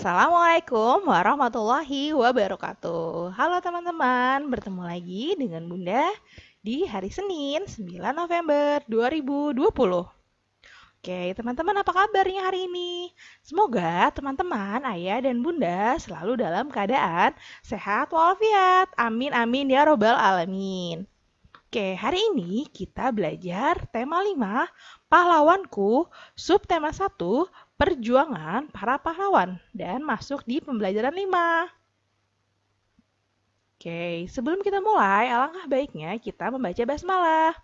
Assalamualaikum warahmatullahi wabarakatuh. Halo teman-teman, bertemu lagi dengan Bunda di hari Senin 9 November 2020. Oke, teman-teman apa kabarnya hari ini? Semoga teman-teman, ayah dan bunda selalu dalam keadaan sehat walafiat. Amin amin ya robbal alamin. Oke, hari ini kita belajar tema 5, pahlawanku, subtema 1, perjuangan para pahlawan, dan masuk di pembelajaran 5. Oke, sebelum kita mulai, alangkah baiknya kita membaca basmalah.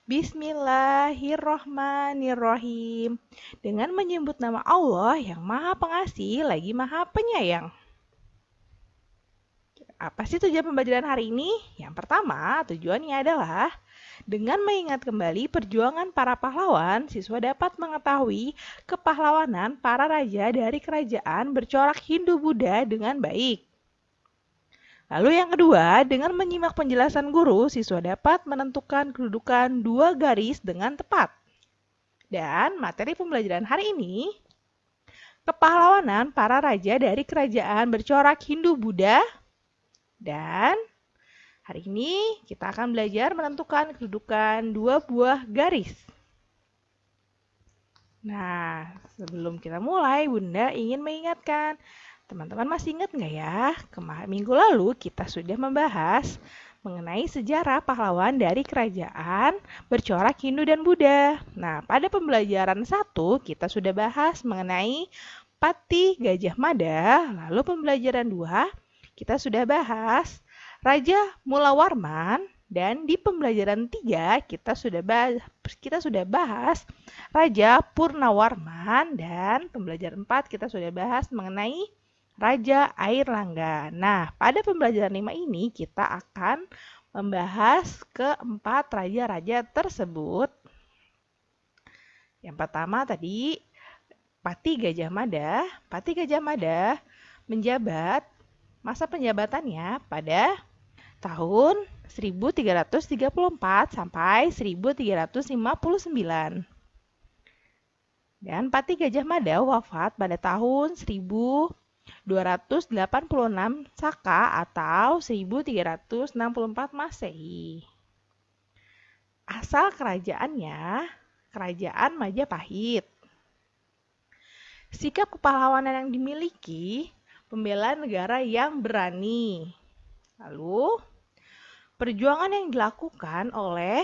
Bismillahirrohmanirrohim. Dengan menyebut nama Allah yang Maha Pengasih lagi Maha Penyayang. Apa sih tujuan pembelajaran hari ini? Yang pertama, tujuannya adalah dengan mengingat kembali perjuangan para pahlawan, siswa dapat mengetahui kepahlawanan para raja dari kerajaan bercorak Hindu-Buddha dengan baik. Lalu yang kedua, dengan menyimak penjelasan guru, siswa dapat menentukan kedudukan dua garis dengan tepat. Dan materi pembelajaran hari ini, kepahlawanan para raja dari kerajaan bercorak Hindu-Buddha. Dan hari ini kita akan belajar menentukan kedudukan dua buah garis. Nah, sebelum kita mulai, Bunda ingin mengingatkan, teman-teman masih ingat nggak ya? Minggu lalu kita sudah membahas mengenai sejarah pahlawan dari kerajaan bercorak Hindu dan Buddha. Nah, pada pembelajaran 1 kita sudah bahas mengenai Pati Gajah Mada, lalu pembelajaran 2 kita sudah bahas Raja Mulawarman, dan di pembelajaran 3 kita sudah bahas Raja Purnawarman, dan pembelajaran 4 kita sudah bahas mengenai Raja Airlangga. Nah, pada pembelajaran 5 ini kita akan membahas keempat raja-raja tersebut. Yang pertama tadi Pati Gajah Mada. Pati Gajah Mada menjabat, masa penjabatannya pada tahun 1334 sampai 1359. Dan Pati Gajah Mada wafat pada tahun 1286 Saka atau 1364 Masehi. Asal kerajaannya, Kerajaan Majapahit. Sikap kepahlawanan yang dimiliki, pembela negara yang berani. Lalu, perjuangan yang dilakukan oleh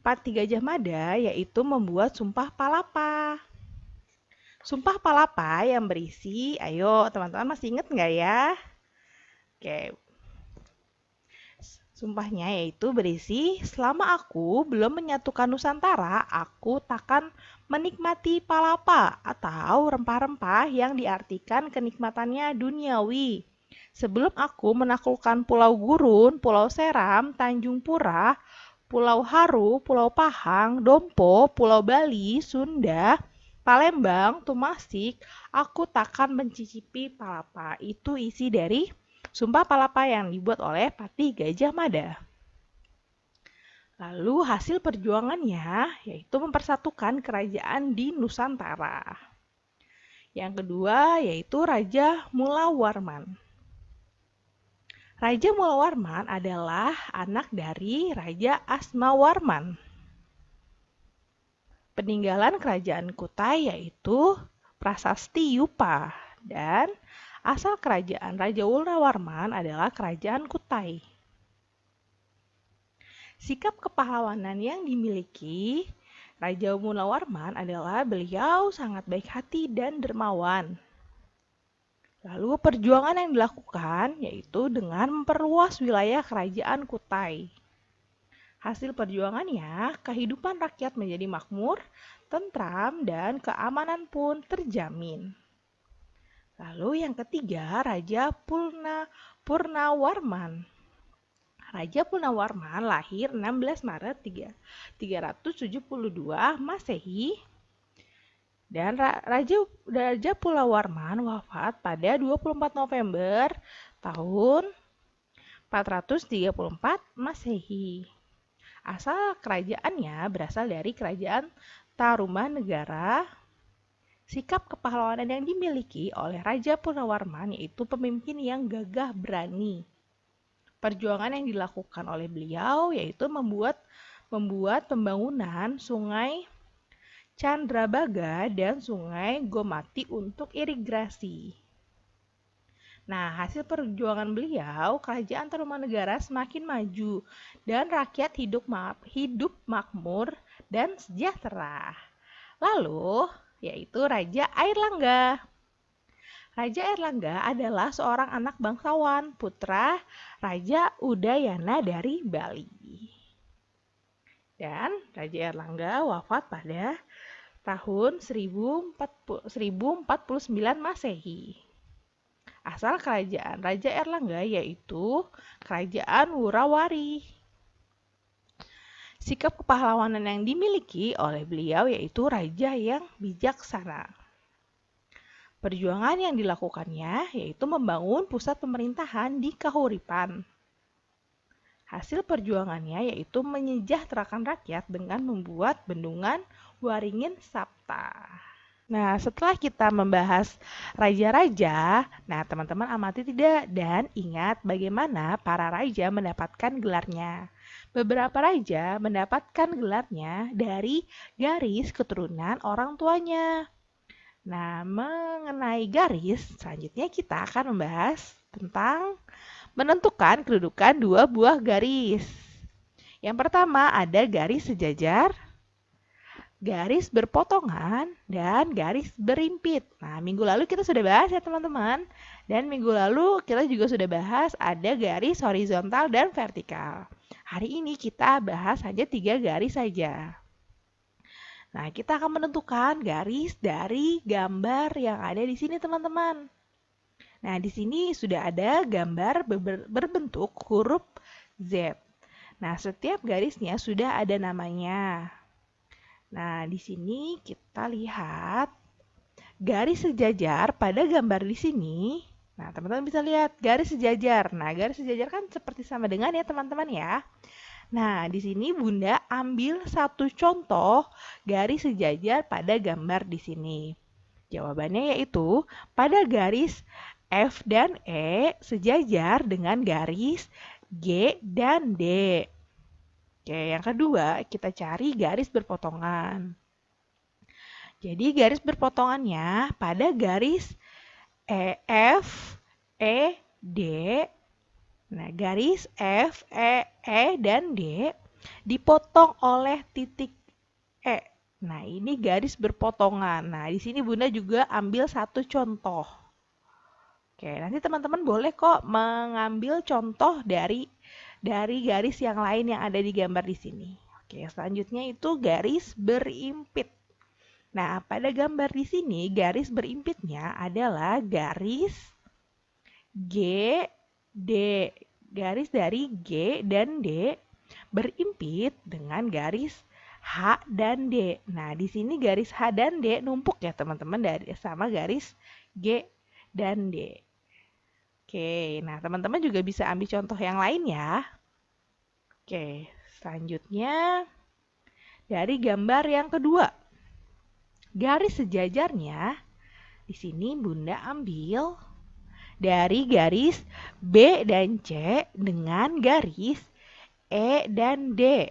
Pati Gajah Mada yaitu membuat Sumpah Palapa. Sumpah Palapa yang berisi, ayo teman-teman masih ingat nggak ya? Oke. Sumpahnya yaitu berisi, selama aku belum menyatukan Nusantara, aku takkan menikmati palapa atau rempah-rempah yang diartikan kenikmatannya duniawi. Sebelum aku menaklukkan Pulau Gurun, Pulau Seram, Tanjung Pura, Pulau Haru, Pulau Pahang, Dompo, Pulau Bali, Sunda, Palembang, Tumasik, aku takkan mencicipi palapa. Itu isi dari Sumpah Palapa yang dibuat oleh Pati Gajah Mada. Lalu hasil perjuangannya yaitu mempersatukan kerajaan di Nusantara. Yang kedua yaitu Raja Mulawarman. Raja Mulawarman adalah anak dari Raja Asmawarman. Peninggalan kerajaan Kutai yaitu Prasasti Yupa, dan asal kerajaan Raja Mulawarman adalah kerajaan Kutai. Sikap kepahlawanan yang dimiliki Raja Mulawarman adalah beliau sangat baik hati dan dermawan. Lalu perjuangan yang dilakukan yaitu dengan memperluas wilayah kerajaan Kutai. Hasil perjuangannya, kehidupan rakyat menjadi makmur, tentram, dan keamanan pun terjamin. Lalu yang ketiga, Raja Purnawarman. Raja Purnawarman lahir 16 Maret 372 Masehi. Dan Raja Purnawarman wafat pada 24 November tahun 434 Masehi. Asal kerajaannya berasal dari kerajaan Tarumanegara Sikap kepahlawanan yang dimiliki oleh Raja Purnawarman yaitu pemimpin yang gagah berani. Perjuangan yang dilakukan oleh beliau yaitu membuat pembangunan Sungai Chandrabaga dan Sungai Gomati untuk irigasi. Nah, hasil perjuangan beliau, kerajaan Tarumanegara semakin maju dan rakyat hidup makmur dan sejahtera. Lalu, yaitu Raja Airlangga. Raja Airlangga adalah seorang anak bangsawan, putra Raja Udayana dari Bali. Dan Raja Airlangga wafat pada tahun 1049 Masehi. Asal kerajaan Raja Airlangga yaitu Kerajaan Wurawari. Sikap kepahlawanan yang dimiliki oleh beliau yaitu raja yang bijaksana. Perjuangan yang dilakukannya yaitu membangun pusat pemerintahan di Kahuripan. Hasil perjuangannya yaitu menyejahterakan rakyat dengan membuat bendungan Waringin Sapta. Nah, setelah kita membahas raja-raja, nah teman-teman amati tidak dan ingat bagaimana para raja mendapatkan gelarnya. Beberapa raja mendapatkan gelarnya dari garis keturunan orang tuanya. Nah, mengenai garis, selanjutnya kita akan membahas tentang menentukan kedudukan dua buah garis. Yang pertama ada garis sejajar, garis berpotongan, dan garis berimpit. Nah, minggu lalu kita sudah bahas ya teman-teman. Dan minggu lalu kita juga sudah bahas ada garis horizontal dan vertikal. Hari ini kita bahas saja 3 garis saja. Nah, kita akan menentukan garis dari gambar yang ada di sini teman-teman. Nah, di sini sudah ada gambar berbentuk huruf Z. Nah, setiap garisnya sudah ada namanya. Nah, di sini kita lihat garis sejajar pada gambar di sini. Nah, teman-teman bisa lihat garis sejajar. Nah, garis sejajar kan seperti sama dengan ya teman-teman ya. Nah, di sini Bunda ambil satu contoh garis sejajar pada gambar di sini. Jawabannya yaitu pada garis F dan E sejajar dengan garis G dan D. Oke, yang kedua kita cari garis berpotongan. Jadi garis berpotongannya pada garis F, E, D. Nah, garis F, E, dan D dipotong oleh titik E. Nah, ini garis berpotongan. Nah, di sini Bunda juga ambil satu contoh. Oke, nanti teman-teman boleh kok mengambil contoh dari garis yang lain yang ada di gambar di sini. Oke, selanjutnya itu garis berimpit. Nah, pada gambar di sini garis berimpitnya adalah garis G, D. Garis dari G dan D berimpit dengan garis H dan D. Nah, di sini garis H dan D numpuk ya teman-teman dari sama garis G dan D. Oke, nah teman-teman juga bisa ambil contoh yang lain ya. Oke, selanjutnya dari gambar yang kedua. Garis sejajarnya di sini Bunda ambil dari garis B dan C dengan garis E dan D.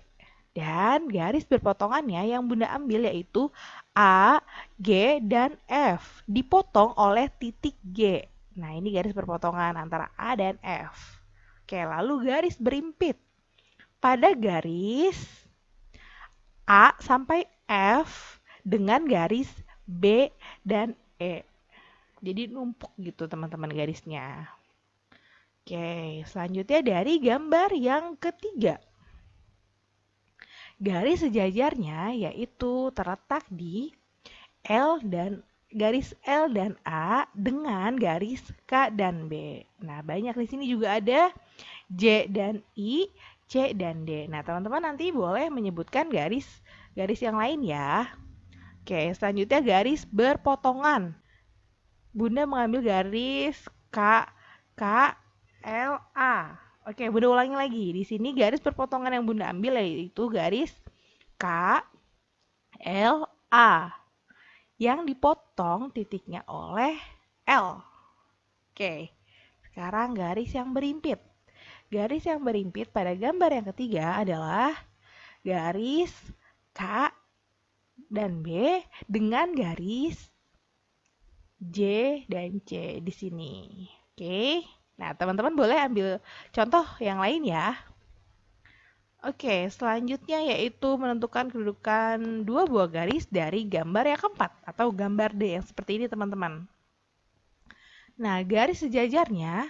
Dan garis berpotongannya yang Bunda ambil yaitu A, G, dan F. Dipotong oleh titik G. Nah, ini garis perpotongan antara A dan F. Oke, lalu garis berimpit. Pada garis A sampai F dengan garis B dan E. Jadi numpuk gitu teman-teman garisnya. Oke, selanjutnya dari gambar yang ketiga. Garis sejajarnya yaitu terletak di garis L dan A dengan garis K dan B. Nah, banyak di sini juga ada J dan I, C dan D. Nah, teman-teman nanti boleh menyebutkan garis yang lain ya. Oke, selanjutnya garis berpotongan. Bunda mengambil garis K, L, A. Oke, Bunda ulangi lagi. Di sini garis perpotongan yang Bunda ambil yaitu garis K, L, A. yang dipotong titiknya oleh L. Oke, sekarang garis yang berimpit. Garis yang berimpit pada gambar yang ketiga adalah garis K dan B dengan garis J dan C di sini. Oke. Nah, teman-teman boleh ambil contoh yang lain ya. Oke, selanjutnya yaitu menentukan kedudukan dua buah garis dari gambar yang keempat atau gambar D yang seperti ini, teman-teman. Nah, garis sejajarnya,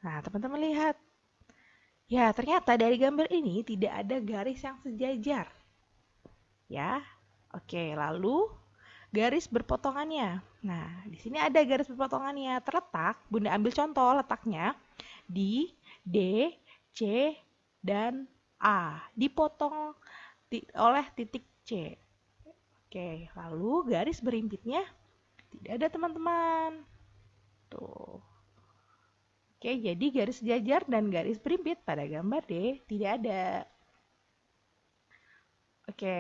nah teman-teman lihat. Ya, ternyata dari gambar ini tidak ada garis yang sejajar. Ya, oke, lalu garis berpotongannya. Nah, di sini ada garis berpotongannya terletak, Bunda ambil contoh letaknya di D, C, dan A. Dipotong oleh titik C. Oke, lalu garis berimpitnya tidak ada, teman-teman. Tuh. Oke, jadi garis sejajar dan garis berimpit pada gambar D tidak ada. Oke.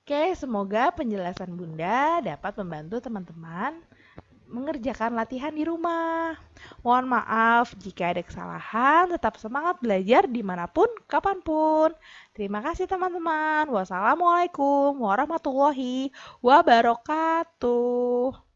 Oke, semoga penjelasan Bunda dapat membantu teman-teman mengerjakan latihan di rumah. Mohon maaf jika ada kesalahan, tetap semangat belajar dimanapun, kapanpun. Terima kasih teman-teman. Wassalamualaikum warahmatullahi wabarakatuh.